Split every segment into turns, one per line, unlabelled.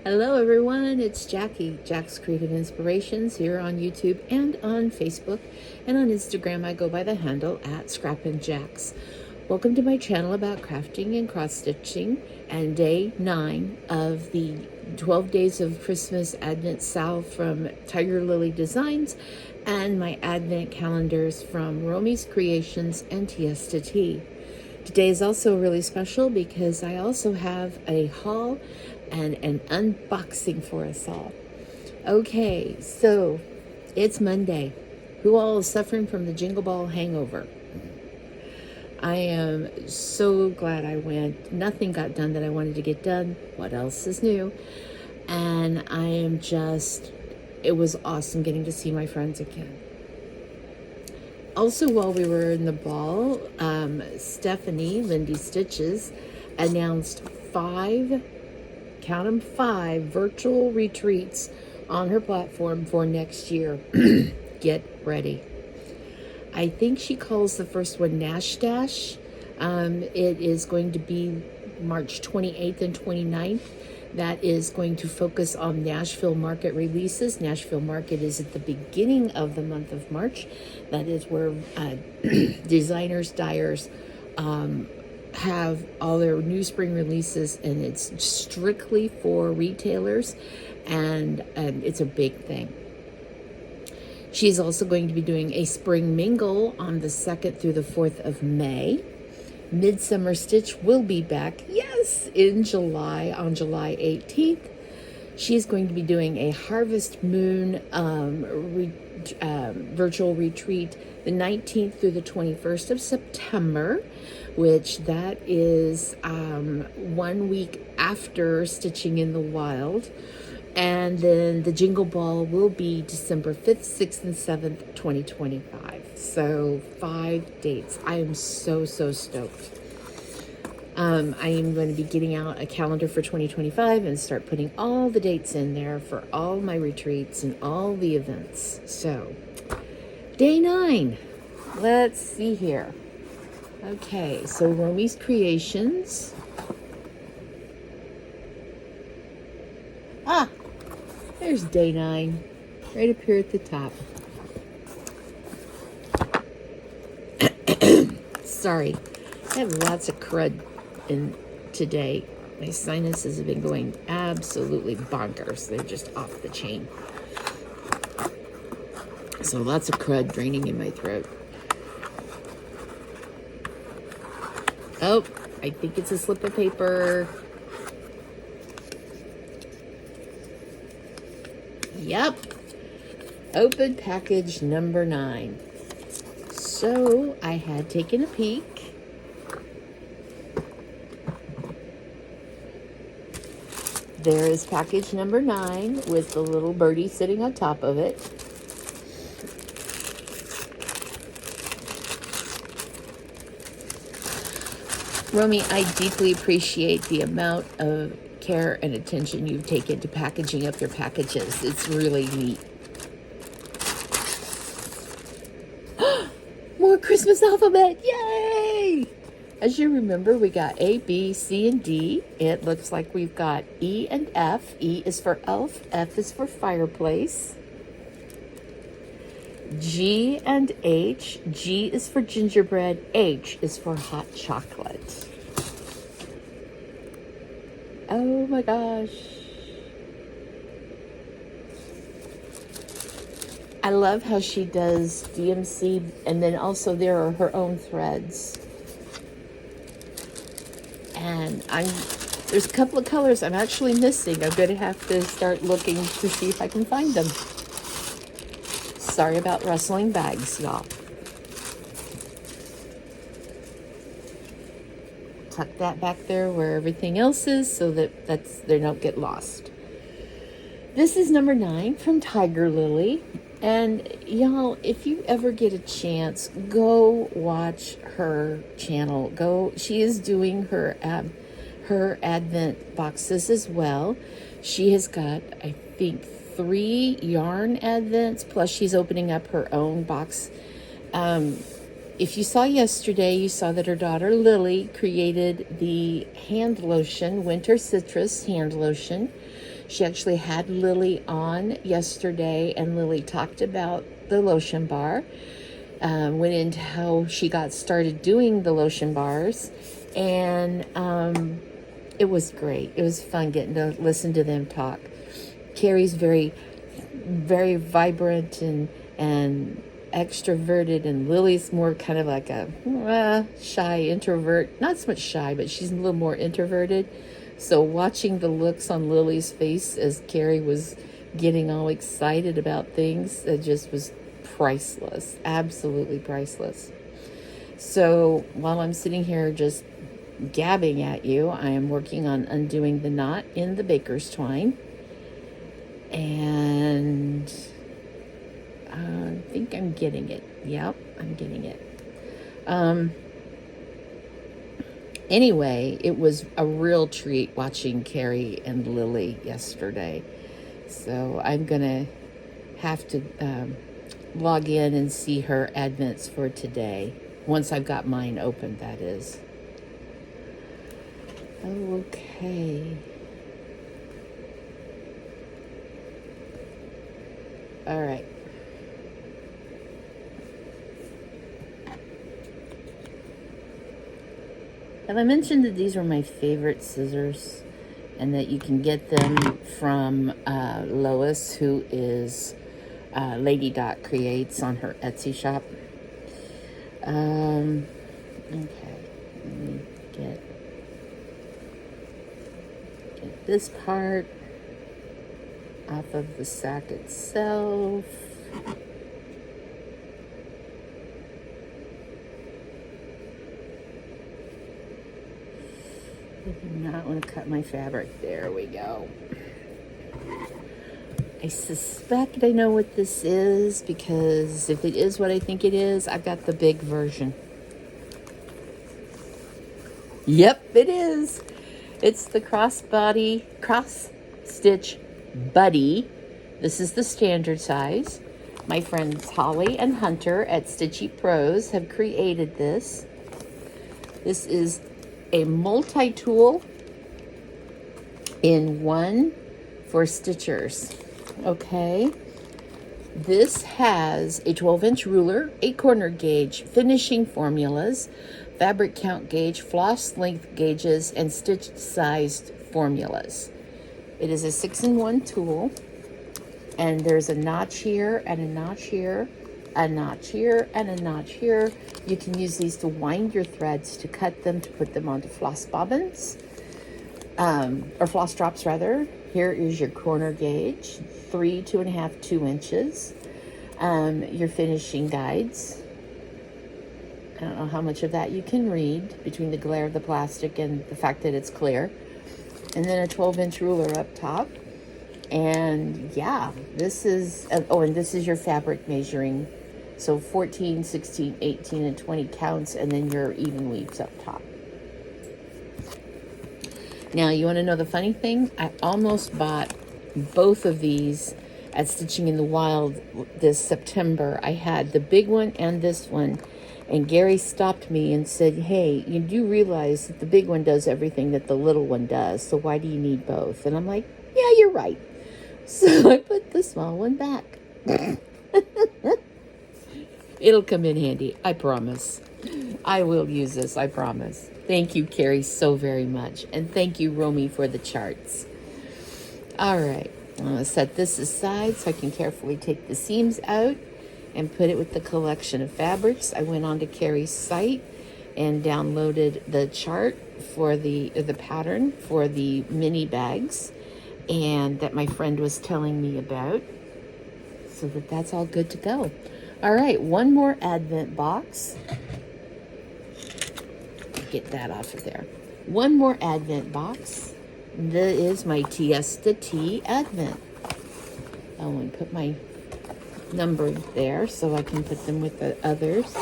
Hello everyone, it's Jackie, Jack's Creative Inspirations, here on YouTube and on Facebook, and on Instagram I go by the handle at Scrappin' Jacks. Welcome to my channel about crafting and cross stitching, and day 9 of the 12 days of Christmas Advent Salve from Tiger Lily Designs, and my Advent calendars from Romy's Creations and Tiesta Tea. Today is also really special because I also have a haul and an unboxing for us all. Okay, so it's Monday. Who all is suffering from the Jingle Ball hangover? I am so glad I went. Nothing got done that I wanted to get done. What else is new? And I am just, it was awesome getting to see my friends again. Also, while we were in the ball, Stephanie, Lindy Stitches, announced 5 virtual retreats on her platform for next year. Get ready. I think she calls the first one Nash Dash. It is going to be March 28th and 29th. That is going to focus on Nashville Market releases. Nashville Market is at the beginning of the month of March. That is where designers, dyers have all their new spring releases, and it's strictly for retailers, and it's a big thing. She's also going to be doing a spring mingle on the 2nd through the 4th of May. Midsummer Stitch will be back, yes, in July, on July 18th. She's going to be doing a Harvest Moon virtual retreat the 19th through the 21st of September, which that is 1 week after Stitching in the Wild. And then the Jingle Ball will be December 5th, 6th, and 7th, 2025. So 5 dates. I am so stoked. I am going to be getting out a calendar for 2025 and start putting all the dates in there for all my retreats and all the events. So, day 9. Let's see here. Okay, so Romy's Creations. There's day 9, right up here at the top. Sorry, I have lots of crud in today. My sinuses have been going absolutely bonkers. They're just off the chain. So lots of crud draining in my throat. Oh, I think it's a slip of paper. Yep. Open package number 9. So I had taken a peek. There is package number 9 with the little birdie sitting on top of it. Romy, I deeply appreciate the amount of care and attention you've taken to packaging up your packages. It's really neat. More Christmas alphabet! Yay! As you remember, we got A, B, C, and D. It looks like we've got E and F. E is for elf, F is for fireplace. G and H. G is for gingerbread, H is for hot chocolate. Oh my gosh. I love how she does DMC, and then also there are her own threads. And there's a couple of colors I'm actually missing. I'm going to have to start looking to see if I can find them. Sorry about rustling bags, y'all. Tuck that back there where everything else is so that they don't get lost. This is number 9 from Tiger Lily. And y'all, if you ever get a chance, go watch her channel. She is doing her Advent boxes as well. She has got, I think, 3 yarn Advents, plus she's opening up her own box. If you saw yesterday, you saw that her daughter Lily created the hand lotion, Winter Citrus hand lotion. She actually had Lily on yesterday, and Lily talked about the lotion bar, went into how she got started doing the lotion bars, and it was great. It was fun getting to listen to them talk. Carrie's very, very vibrant and extroverted, and Lily's more kind of like a shy introvert. Not so much shy, but she's a little more introverted. So watching the looks on Lily's face as Carrie was getting all excited about things, it just was priceless, absolutely priceless. So while I'm sitting here just gabbing at you, I am working on undoing the knot in the baker's twine. And I think I'm getting it. Yep, I'm getting it. Anyway, it was a real treat watching Carrie and Lily yesterday. So I'm going to have to log in and see her advents for today. Once I've got mine open, that is. Okay. All right. And I mentioned that these were my favorite scissors, and that you can get them from Lois, who is Lady Dot Creates on her Etsy shop. Okay, let me get this part off of the sack itself. I do not want to cut my fabric. There we go. I suspect I know what this is, because if it is what I think it is, I've got the big version. Yep, it is. It's the cross stitch buddy. This is the standard size. My friends Holly and Hunter at Stitchy Pros have created this. This is a multi-tool in one for stitchers. Okay, this has a 12-inch ruler, a corner gauge, finishing formulas, fabric count gauge, floss length gauges, and stitch sized formulas. It is a 6-in-1 tool, and there's a notch here and a notch here, a notch here and a notch here. You can use these to wind your threads, to cut them, to put them onto floss bobbins, or floss drops rather. Here is your corner gauge, 3, 2.5, 2 inches. Your finishing guides. I don't know how much of that you can read between the glare of the plastic and the fact that it's clear. And then a 12-inch ruler up top. And yeah, this is, and this is your fabric measuring. So 14, 16, 18, and 20 counts, and then your even weaves up top. Now, you want to know the funny thing? I almost bought both of these at Stitching in the Wild this September. I had the big one and this one. And Gary stopped me and said, hey, you do realize that the big one does everything that the little one does, so why do you need both? And I'm like, yeah, you're right. So I put the small one back. It'll come in handy, I promise. I will use this, I promise. Thank you, Carrie, so very much. And thank you, Romy, for the charts. All right, I'm going to set this aside so I can carefully take the seams out and put it with the collection of fabrics. I went on to Carrie's site and downloaded the chart for the pattern for the mini bags, and that my friend was telling me about, so that's all good to go. All right, one more advent box. Get that off of there. One more advent box. That is my Tiesta Tea advent. I want to put my number there so I can put them with the others.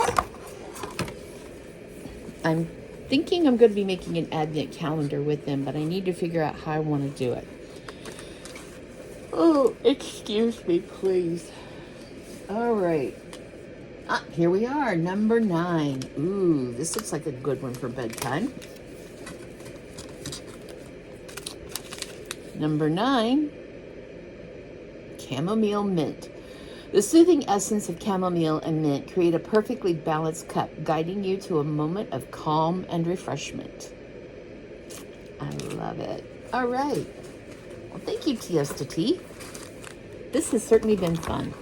I'm thinking I'm going to be making an advent calendar with them, but I need to figure out how I want to do it. Oh, excuse me, please. All right. Here we are, number 9. Ooh, this looks like a good one for bedtime. Number 9, chamomile mint. The soothing essence of chamomile and mint create a perfectly balanced cup, guiding you to a moment of calm and refreshment. I love it. All right. Well, thank you, Tiesta Tea. This has certainly been fun.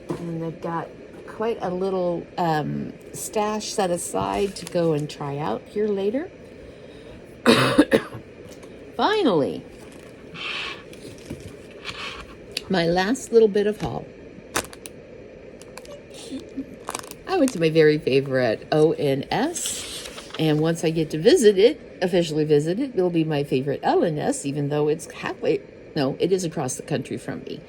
And they've got quite a little stash set aside to go and try out here later. Finally, my last little bit of haul. I went to my very favorite ONS, and once I get to visit it, officially visit it, it'll be my favorite LNS, even though it's it is across the country from me.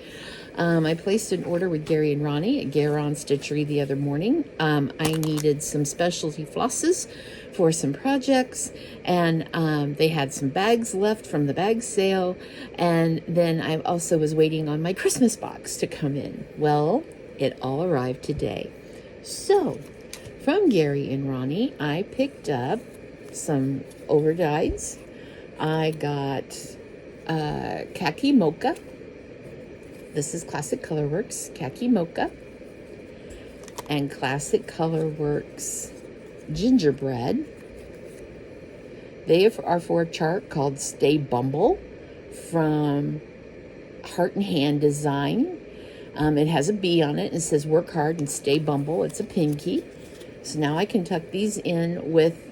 I placed an order with Gary and Ronnie at GaRon Stitchery the other morning. I needed some specialty flosses for some projects, and they had some bags left from the bag sale, and then I also was waiting on my Christmas box to come in. Well, it all arrived today. So, from Gary and Ronnie, I picked up some overdyes. I got khaki mocha. This is Classic Colorworks khaki mocha, and Classic Colorworks gingerbread. They are for a chart called Stay Bumble from Heart and Hand Design. It has a bee on it. It says work hard and stay bumble. It's a pinky. So now I can tuck these in with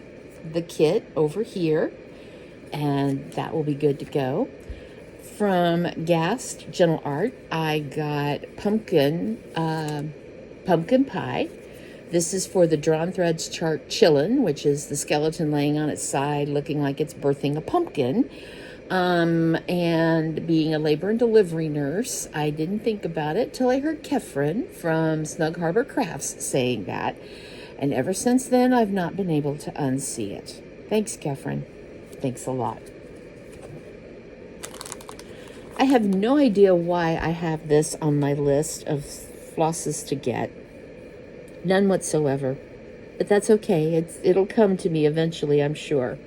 the kit over here, and that will be good to go. From Gast Gentle Art, I got pumpkin pie. This is for the Drawn Threads chart Chillin', which is the skeleton laying on its side looking like it's birthing a pumpkin. And being a labor and delivery nurse, I didn't think about it till I heard Kefren from Snug Harbor Crafts saying that. And ever since then, I've not been able to unsee it. Thanks, Kefren. Thanks a lot. I have no idea why I have this on my list of flosses to get. None whatsoever. But that's okay. It'll come to me eventually, I'm sure.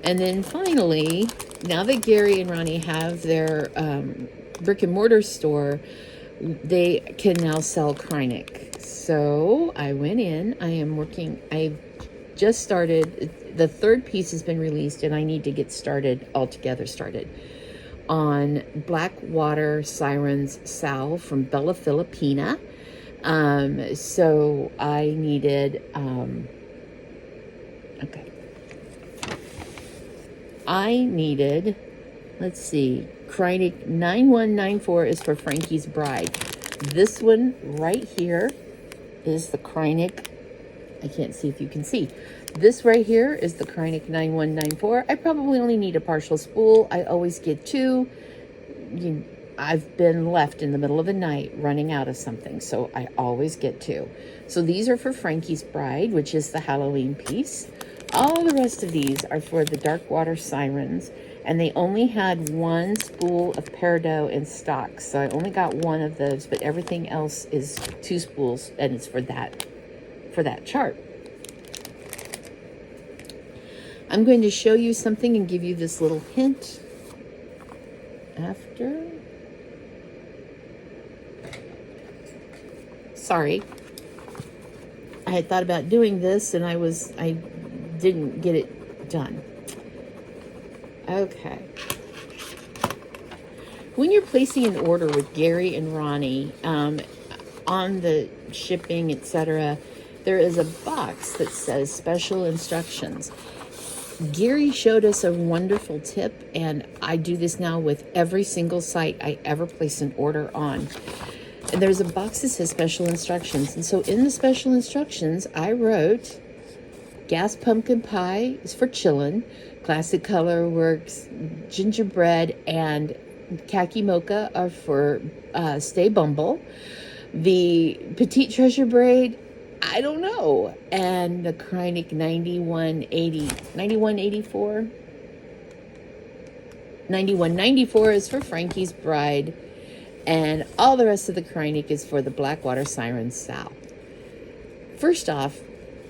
And then finally, now that Gary and Ronnie have their brick and mortar store, they can now sell Kreinik. So I went in. I just started. The third piece has been released, and I need to get started on Blackwater Sirens Salve from Bella Filipina. So I needed, let's see, Kreinik 9194 is for Frankie's Bride. This one right here is the Kreinik, I can't see if you can see. This right here is the Kreinik 9194. I probably only need a partial spool. I always get 2. I've been left in the middle of the night running out of something, so I always get 2. So these are for Frankie's Bride, which is the Halloween piece. All the rest of these are for the Darkwater Sirens, and they only had 1 spool of peridot in stock, so I only got 1 of those, but everything else is 2 spools, and it's for that chart. I'm going to show you something and give you this little hint after. Sorry. I had thought about doing this and I didn't get it done. Okay. When you're placing an order with Gary and Ronnie, on the shipping, etc., there is a box that says special instructions. Gary showed us a wonderful tip, and I do this now with every single site I ever place an order on. And there's a box that says special instructions. And so in the special instructions, I wrote, Gas Pumpkin Pie is for Chillin', Classic Colorworks Gingerbread and Khaki Mocha are for Stay Bumble. The Petite Treasure Braid, I don't know. And the Kreinik 9194 is for Frankie's Bride. And all the rest of the Kreinik is for the Blackwater Sirens Salve. First off,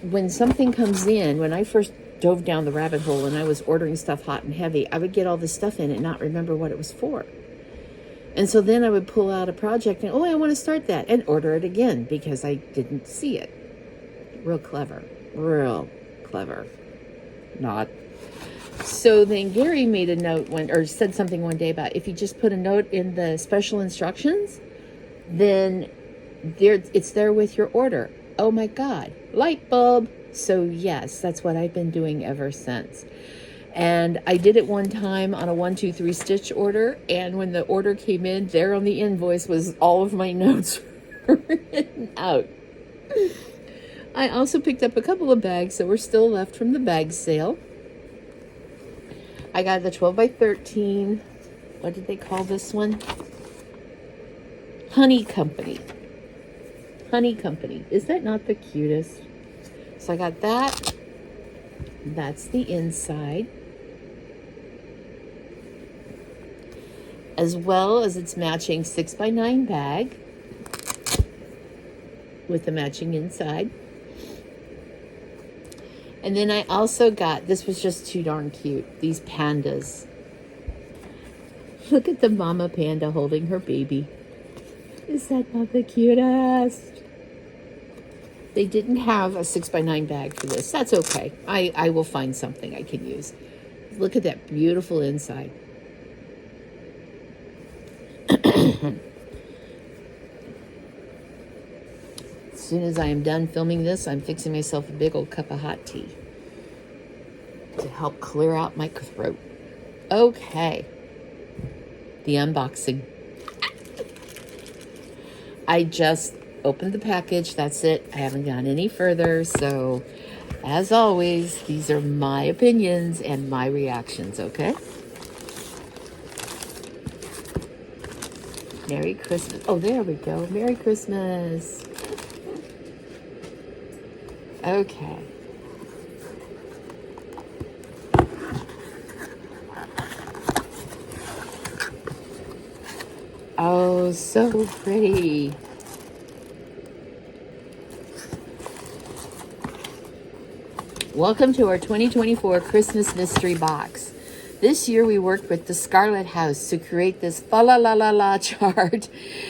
when something comes in, when I first dove down the rabbit hole and I was ordering stuff hot and heavy, I would get all this stuff in and not remember what it was for. And so then I would pull out a project and, oh, I want to start that, and order it again because I didn't see it. Real clever. Real clever. Not. So then Gary made a note or said something one day about if you just put a note in the special instructions, then it's there with your order. Oh my God, light bulb. So yes, that's what I've been doing ever since. And I did it one time on a 1, 2, 3 stitch order. And when the order came in, there on the invoice was all of my notes written out. I also picked up a couple of bags that were still left from the bag sale. I got the 12 by 13. What did they call this one? Honey Company. Honey Company. Is that not the cutest? So I got that. That's the inside. As well as its matching 6 by 9 bag with the matching inside. And then I also got, this was just too darn cute, these pandas. Look at the mama panda holding her baby. Is that not the cutest? They didn't have a 6 by 9 bag for this. That's okay. I will find something I can use. Look at that beautiful inside. As soon as I am done filming this, I'm fixing myself a big old cup of hot tea to help clear out my throat. Okay. The unboxing. I just opened the package. That's it. I haven't gone any further. So, as always, these are my opinions and my reactions, okay? Merry Christmas. Oh, there we go. Merry Christmas. Okay. Oh, so pretty. Welcome to our 2024 Christmas mystery box. This year we worked with the Scarlet House to create this fa-la-la-la-la chart.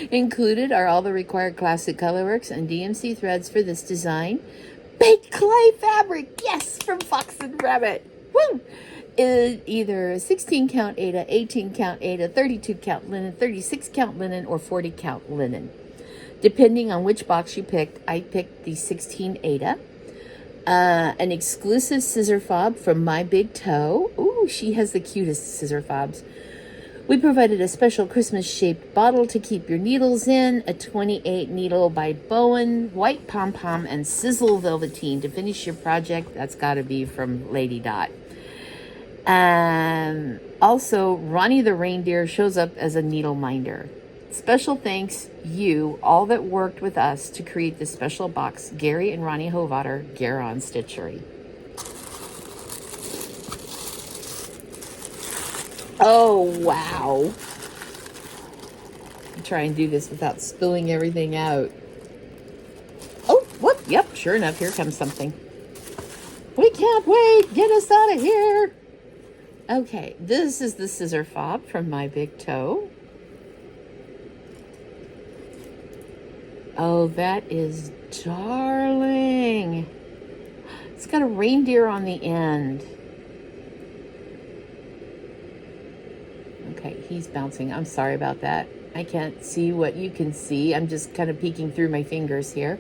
Included are all the required classic colorworks and DMC threads for this design. Baked clay fabric, yes, from Fox and Rabbit. Woo! Either 16 count Aida, 18 count Aida, 32 count linen, 36 count linen, or 40 count linen. Depending on which box you picked, I picked the 16 Aida. An exclusive scissor fob from My Big Toe. Ooh, she has the cutest scissor fobs. We provided a special Christmas-shaped bottle to keep your needles in, a 28 needle by Bowen, white pom-pom, and sizzle velveteen to finish your project. That's got to be from Lady Dot. Also, Ronnie the reindeer shows up as a needle minder. Special thanks, you, all that worked with us to create this special box, Gary and Ronnie Hovater, GaRon Stitchery. Oh, wow. I'll try and do this without spilling everything out. Oh, whoop, yep, sure enough, here comes something. We can't wait, get us out of here. Okay, this is the scissor fob from My Big Toe. Oh, that is darling. It's got a reindeer on the end. Okay, he's bouncing. I'm sorry about that. I can't see what you can see. I'm just kind of peeking through my fingers here.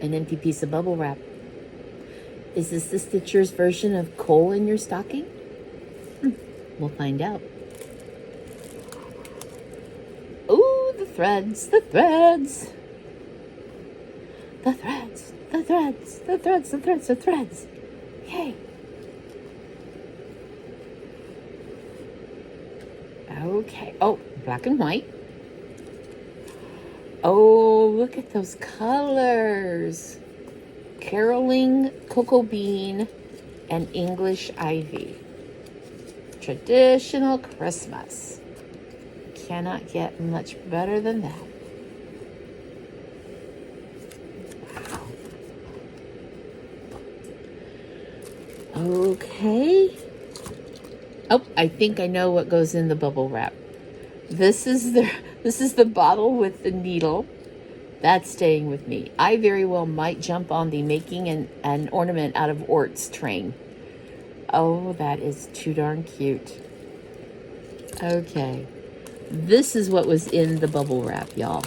An empty piece of bubble wrap. Is this the Stitcher's version of coal in your stocking? We'll find out. Ooh, the threads, the threads. The threads, the threads, the threads, the threads, the threads. Yay. Okay. Oh, black and white. Oh, look at those colors. Caroling, cocoa bean, and English ivy. Traditional Christmas. Cannot get much better than that. Okay. Oh, I think I know what goes in the bubble wrap. This is the bottle with the needle. That's staying with me. I very well might jump on the making an ornament out of orts train. Oh, that is too darn cute. Okay. This is what was in the bubble wrap, y'all.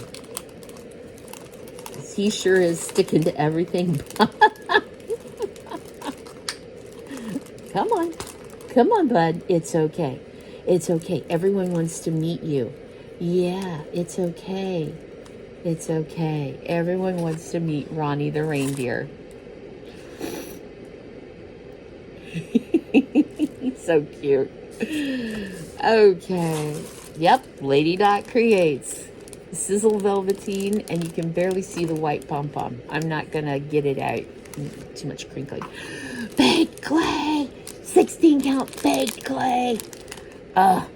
He sure is sticking to everything. Come on. Come on, bud. It's okay. It's okay. Everyone wants to meet you. Yeah, it's okay. It's okay. Everyone wants to meet Ronnie the reindeer. He's so cute. Okay. Yep, Lady Dot Creates. Sizzle velveteen, and you can barely see the white pom-pom. I'm not gonna get it out. Too much crinkling. Baked clay! 16 count baked clay! I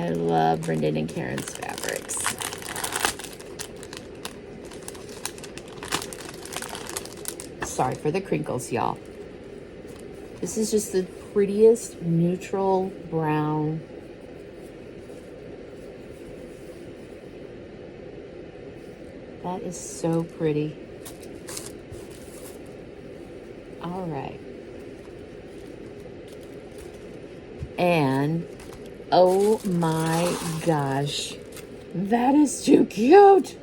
love Brendan and Karen's fabrics. Sorry for the crinkles, y'all. This is just the prettiest neutral brown. That is so pretty. All right. And oh my gosh, that is too cute.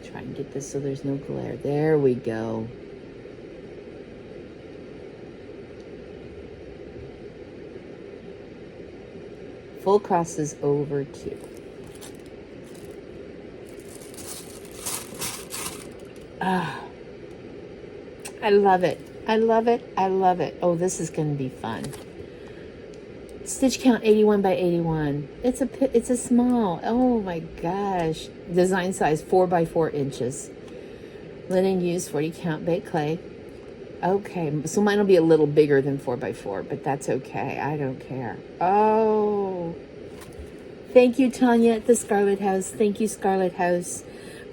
Try and get this so there's no glare. There we go. Full crosses over too. I love it. I love it. I love it. Oh, this is going to be fun. Stitch count 81 by 81. It's a small. Oh my gosh. Design size 4 by 4 inches. Linen used 40 count baked clay. Okay, so mine will be a little bigger than 4 by 4, but that's okay. I don't care. Oh. Thank you, Tanya at the Scarlet House. Thank you, Scarlet House.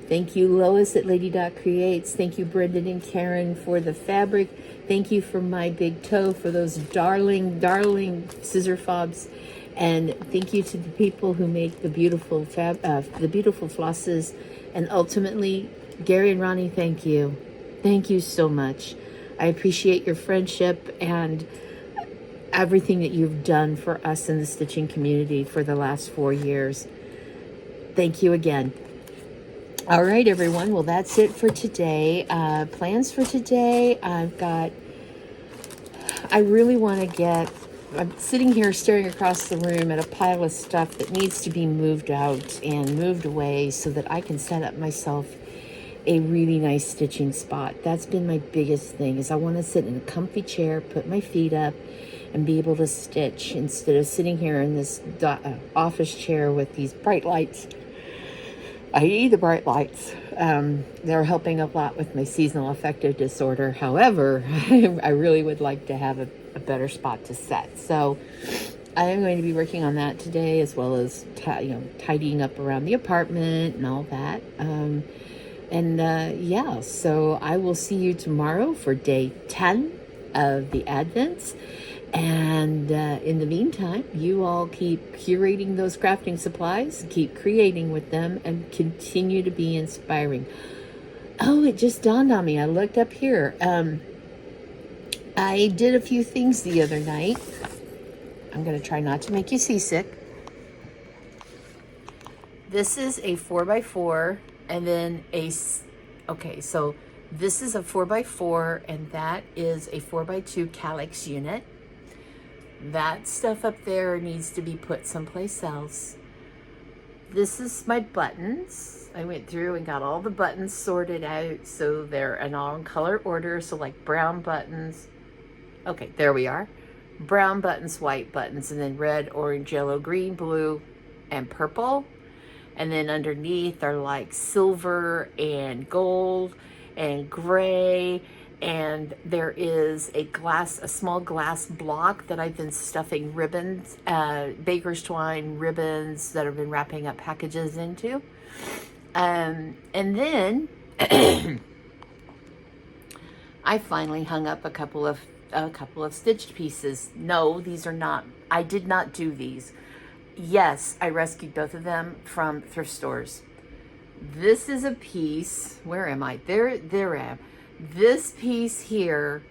Thank you, Lois at Lady Dot Creates. Thank you, Brendan and Karen, for the fabric. Thank you for My Big Toe for those darling, darling scissor fobs. And thank you to the people who make the beautiful flosses. And ultimately, Gary and Ronnie, thank you. Thank you so much. I appreciate your friendship and everything that you've done for us in the stitching community for the last 4 years. Thank you again. All right, everyone. Well, that's it for today. Plans for today. I really want to I'm sitting here staring across the room at a pile of stuff that needs to be moved out and moved away so that I can set up myself a really nice stitching spot. That's been my biggest thing, is I want to sit in a comfy chair, put my feet up, and be able to stitch instead of sitting here in this office chair with these bright lights. I need the bright lights. They're helping a lot with my seasonal affective disorder. However, I really would like to have a better spot to set. So I am going to be working on that today, as well as tidying up around the apartment and all that. Yeah, so I will see you tomorrow for day 10 of the Advents. And in the meantime, you all keep curating those crafting supplies, keep creating with them, and continue to be inspiring. Oh, it just dawned on me. I looked up here. I did a few things the other night. I'm going to try not to make you seasick. This is a 4x4, and then okay, so this is a 4x4, and that is a 4x2 calyx unit. That stuff up there needs to be put someplace else. This is my buttons. I went through and got all the buttons sorted out so they're in all in color order. So like brown buttons. Okay, there we are. Brown buttons, white buttons, and then red, orange, yellow, green, blue, and purple. And then underneath are like silver and gold and gray. And there is a small glass block that I've been stuffing ribbons, baker's twine ribbons that I've been wrapping up packages into. And then I finally hung up a couple of stitched pieces. No, these are not. I did not do these. Yes, I rescued both of them from thrift stores. This is a piece. Where am I? There I am. This piece here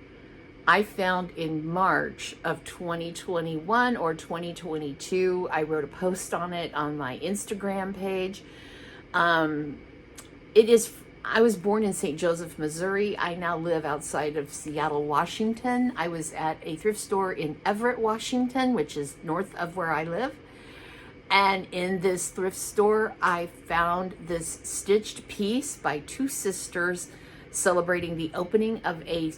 I found in March of 2021 or 2022. I wrote a post on it on my Instagram page. I was born in St. Joseph, Missouri. I now live outside of Seattle, Washington. I was at a thrift store in Everett, Washington, which is north of where I live. And in this thrift store, I found this stitched piece by two sisters celebrating the opening of a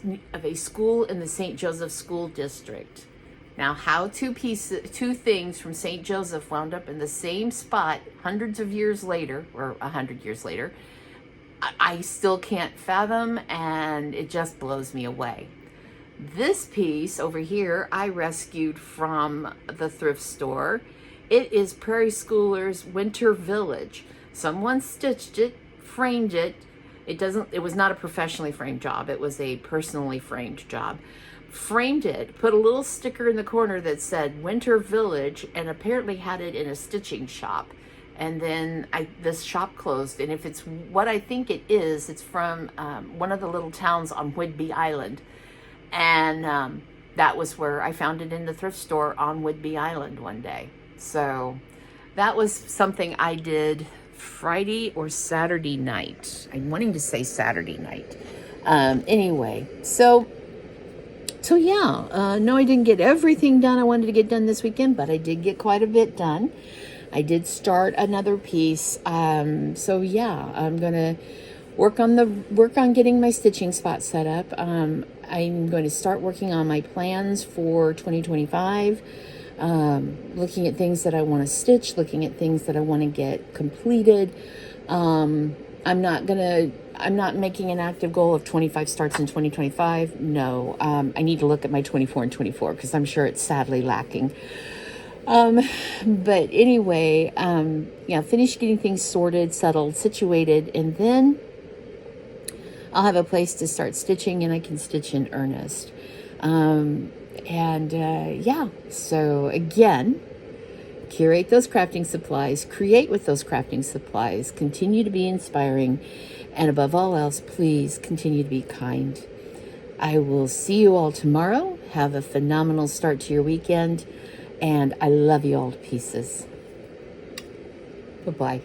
school in the St. Joseph School District. Now, how two things from St. Joseph wound up in the same spot hundreds of years later, or 100 years later, I still can't fathom, and it just blows me away. This piece over here, I rescued from the thrift store. It is Prairie Schoolers' Winter Village. Someone stitched it, framed it. It was not a professionally framed job. It was a personally framed job. Framed it, put a little sticker in the corner that said Winter Village, and apparently had it in a stitching shop. And then this shop closed. And if it's what I think it is, it's from one of the little towns on Whidbey Island. And that was where I found it, in the thrift store on Whidbey Island one day. So that was something I did Friday or Saturday night. I'm wanting to say Saturday night. Anyway, so yeah, no, I didn't get everything done I wanted to get done this weekend, but I did get quite a bit done. I did start another piece. So yeah, I'm gonna work on getting my stitching spot set up. I'm going to start working on my plans for 2025. Looking at things that I want to stitch, looking at things that I want to get completed. I'm not making an active goal of 25 starts in 2025. No, I need to look at my 24 and 24 because I'm sure it's sadly lacking. But anyway, yeah, finish getting things sorted, settled, situated, and then I'll have a place to start stitching, and I can stitch in earnest. Yeah, so again, curate those crafting supplies, create with those crafting supplies, continue to be inspiring, and above all else, please continue to be kind. I will see you all tomorrow. Have a phenomenal start to your weekend, and I love you all to pieces. Bye-bye.